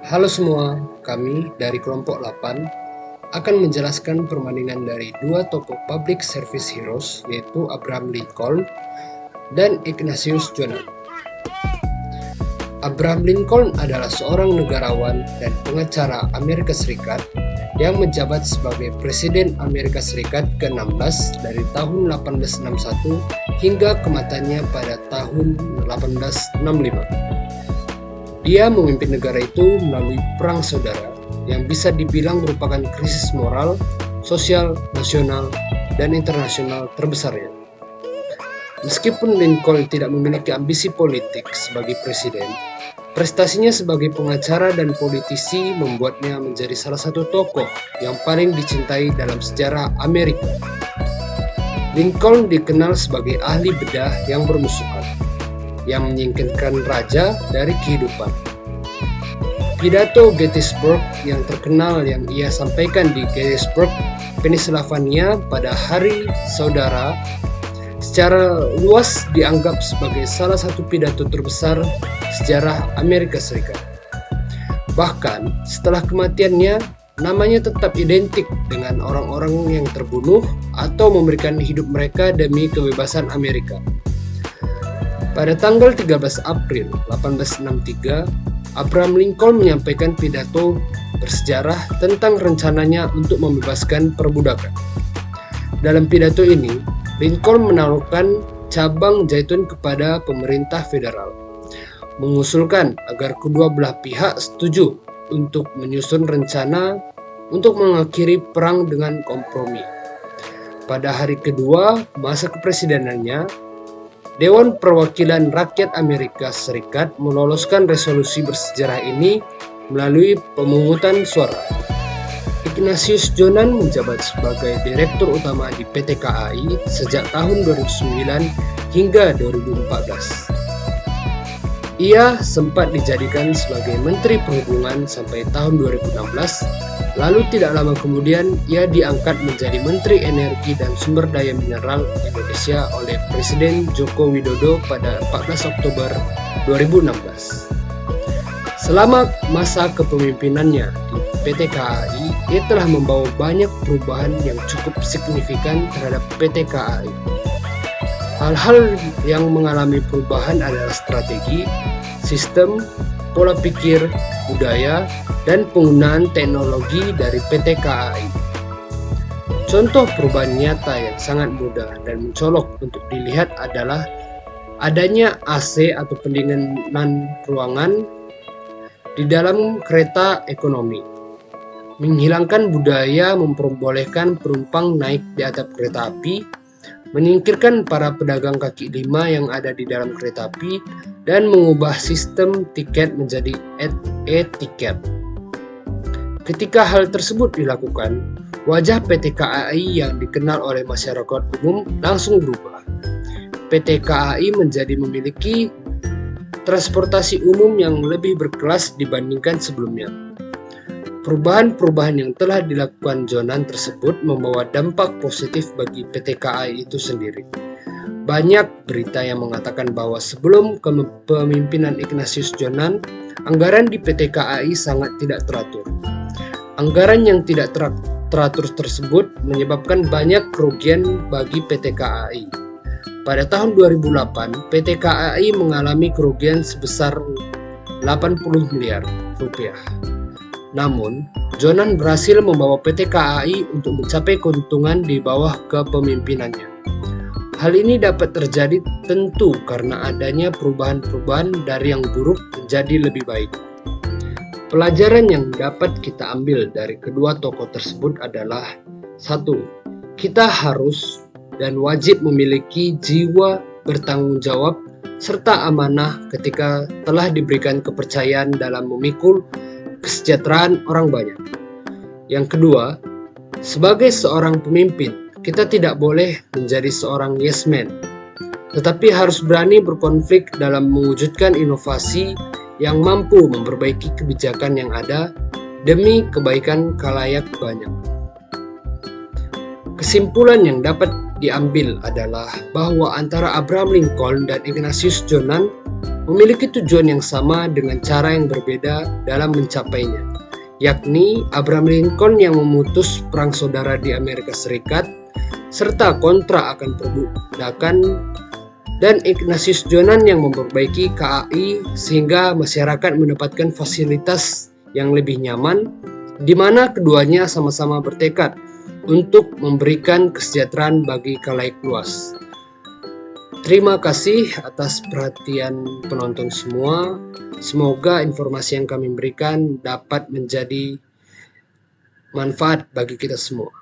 Halo semua, kami dari kelompok 8 akan menjelaskan perbandingan dari dua tokoh public service heroes, yaitu Abraham Lincoln dan Ignatius Jonan. Abraham Lincoln adalah seorang negarawan dan pengacara Amerika Serikat yang menjabat sebagai Presiden Amerika Serikat ke-16 dari tahun 1861 hingga kematiannya pada tahun 1865. Dia memimpin negara itu melalui perang saudara yang bisa dibilang merupakan krisis moral, sosial, nasional, dan internasional terbesarnya. Meskipun Lincoln tidak memiliki ambisi politik sebagai presiden, prestasinya sebagai pengacara dan politisi membuatnya menjadi salah satu tokoh yang paling dicintai dalam sejarah Amerika. Lincoln dikenal sebagai ahli bedah yang bermusukan, yang menyingkirkan raja dari kehidupan. Pidato Gettysburg yang terkenal yang ia sampaikan di Gettysburg, Pennsylvania pada Hari Saudara secara luas dianggap sebagai salah satu pidato terbesar sejarah Amerika Serikat. Bahkan setelah kematiannya, namanya tetap identik dengan orang-orang yang terbunuh atau memberikan hidup mereka demi kebebasan Amerika. Pada tanggal 13 April 1863, Abraham Lincoln menyampaikan pidato bersejarah tentang rencananya untuk membebaskan perbudakan. Dalam pidato ini, Lincoln menaruhkan cabang zaitun kepada pemerintah federal, mengusulkan agar kedua belah pihak setuju untuk menyusun rencana untuk mengakhiri perang dengan kompromi. Pada hari kedua masa kepresidenannya, Dewan Perwakilan Rakyat Amerika Serikat meloloskan resolusi bersejarah ini melalui pemungutan suara. Ignatius Jonan menjabat sebagai Direktur Utama di PT KAI sejak tahun 2009 hingga 2014. Ia sempat dijadikan sebagai Menteri Perhubungan sampai tahun 2016, lalu tidak lama kemudian ia diangkat menjadi Menteri Energi dan Sumber Daya Mineral Indonesia oleh Presiden Joko Widodo pada 14 Oktober 2016. Selama masa kepemimpinannya di PT KAI, ia telah membawa banyak perubahan yang cukup signifikan terhadap PT KAI. Hal-hal yang mengalami perubahan adalah strategi, sistem, pola pikir, budaya, dan penggunaan teknologi dari PT KAI. Contoh perubahan nyata yang sangat mudah dan mencolok untuk dilihat adalah adanya AC atau pendinginan ruangan di dalam kereta ekonomi, menghilangkan budaya memperbolehkan penumpang naik di atap kereta api, menyingkirkan para pedagang kaki lima yang ada di dalam kereta api, dan mengubah sistem tiket menjadi e-tiket. Ketika hal tersebut dilakukan, wajah PT KAI yang dikenal oleh masyarakat umum langsung berubah. PT KAI menjadi memiliki transportasi umum yang lebih berkelas dibandingkan sebelumnya. Perubahan-perubahan yang telah dilakukan Jonan tersebut membawa dampak positif bagi PT KAI itu sendiri. Banyak berita yang mengatakan bahwa sebelum kepemimpinan Ignatius Jonan, anggaran di PT KAI sangat tidak teratur. Anggaran yang tidak teratur tersebut menyebabkan banyak kerugian bagi PT KAI. Pada tahun 2008, PT KAI mengalami kerugian sebesar 80 miliar rupiah. Namun, Jonan berhasil membawa PT KAI untuk mencapai keuntungan di bawah kepemimpinannya. Hal ini dapat terjadi tentu karena adanya perubahan-perubahan dari yang buruk menjadi lebih baik. Pelajaran yang dapat kita ambil dari kedua tokoh tersebut adalah: 1. Kita harus dan wajib memiliki jiwa bertanggung jawab serta amanah ketika telah diberikan kepercayaan dalam memikul kesejahteraan orang banyak. Yang kedua, sebagai seorang pemimpin, kita tidak boleh menjadi seorang yes man, tetapi harus berani berkonflik dalam mewujudkan inovasi yang mampu memperbaiki kebijakan yang ada demi kebaikan khalayak banyak. Kesimpulan yang dapat diambil adalah bahwa antara Abraham Lincoln dan Ignatius Jonan memiliki tujuan yang sama dengan cara yang berbeda dalam mencapainya, yakni Abraham Lincoln yang memutus perang saudara di Amerika Serikat serta kontra akan perbudakan, dan Ignatius Jonan yang memperbaiki KAI sehingga masyarakat mendapatkan fasilitas yang lebih nyaman, di mana keduanya sama-sama bertekad untuk memberikan kesejahteraan bagi khalayak luas. Terima kasih atas perhatian penonton semua. Semoga informasi yang kami berikan dapat menjadi manfaat bagi kita semua.